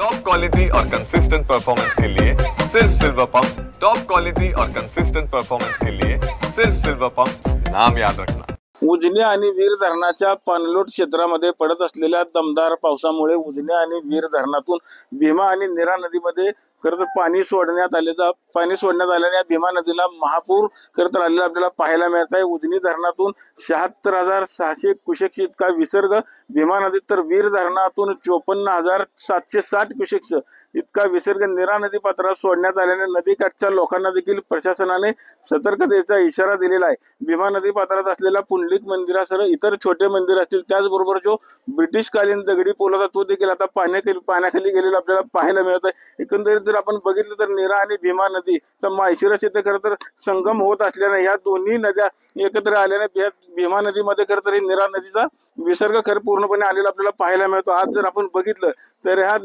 Top quality और consistent performance के लिए सिर्फ सिल्वर पंप्स। टॉप क्वालिटी और कंसिस्टेंट परफॉर्मेंस के लिए सिर्फ सिल्वर पंप्स, नाम याद रखना। उजनी आणि वीर धरणाच्या पाणलोट क्षेत्रामध्ये पडत असलेल्या दमदार पावसामुळे उजनी आणि वीर धरणातून भीमा आणि नीरा नदीमध्ये खरं पाणी सोडण्यात आल्याने भीमा नदीला महापूर खरं आलेला आपल्याला पाहायला मिळत आहे। उजनी धरणातून 76,600 क्युसेक्स इतका विसर्ग भीमा नदीत, तर वीर धरणातून 54,760 क्युसेक्स इतका विसर्ग नीरा नदी पात्रात सोडण्यात आल्याने नदीकाठच्या लोकांना देखील प्रशासनाने सतर्कतेचा इशारा दिलेला आहे। भीमा नदी पात्रात असलेला पुंडलिक मंदिरासह इतर छोटे मंदिर असतील, त्याचबरोबर जो ब्रिटिशकालीन दगडी पूल होता तो देखील आता पाण्याखाली गेलेला आपल्याला पाहायला मिळत आहे। एकंदरीत जर आपण बघितलं तर नीरा आणि भीमा नदीचा माळशिरस येथे खरं तर संगम होत असल्याने या दोन्ही नद्या एकत्र आल्याने भीमा नदीमध्ये खरं तर नीरा नदीचा विसर्ग खरं पूर्णपणे आलेला आपल्याला पाहायला मिळतो। आज जर आपण बघितलं तर ह्या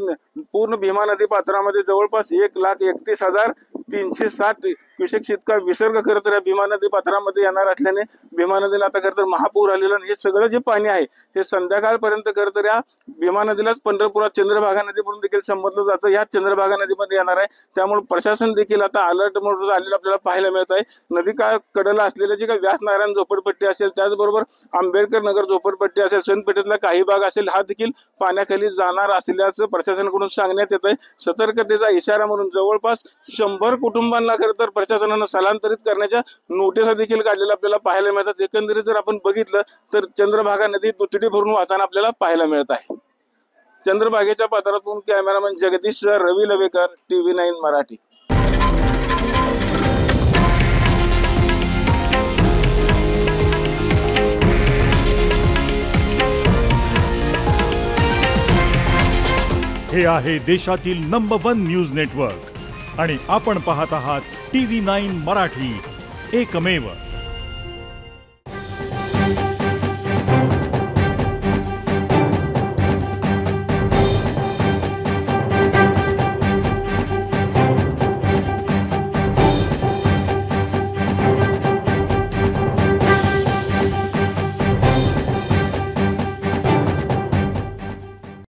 पूर्ण भीमा नदी पात्रामध्ये जवळपास 1,31,360 क्युसेक्स इतका विसर्ग खरं तर भीमा नदी पात्रामध्ये येणार असल्याने भीमा नदीला आता खरं तर महापूर आलेला, हे सगळं जे पाणी आहे हे संध्याकाळपर्यंत खरं तर या भीमा नदीलाच पंढरपुरात चंद्रभागा नदी म्हणून देखील संबोधलं जातं, या चंद्रभागा नदीमध्ये येणार आहे। त्यामुळे प्रशासन देखील आता अलर्ट मोडवर आलेलं आपल्याला पाहायला मिळत आहे। नदी कडेला असलेले जे काही व्यासनारायण झोपडपट्टी असेल, त्याचबरोबर आंबेडकर नगर झोपडपट्टी असेल, संतपेठेतला काही भाग असेल, हा देखील पाण्याखाली जाणार असल्याचं प्रशासनाकडून सांगण्यात येत आहे। सतर्कतेचा इशारा म्हणून जवळपास 100 कुटुंबांना खरं तर प्रशासनानं स्थलांतरित करण्याच्या नोटिसा देखील काढलेल्या आपल्याला पाहायला मिळतात। एकंदरीत जर आपण बघितलं तर चंद्रभागा नदी दुथडी भरून वाहताना आपल्याला पाहायला मिळत आहे। चंद्रभागेच्या पात्रातून कॅमेरामॅन जगदीश रवी लवेकर, TV9 मराठी। हे आहे देशातील नंबर 1 न्यूज नेटवर्क आणि आपण पाहत आहात TV9 मराठी, एकमेव।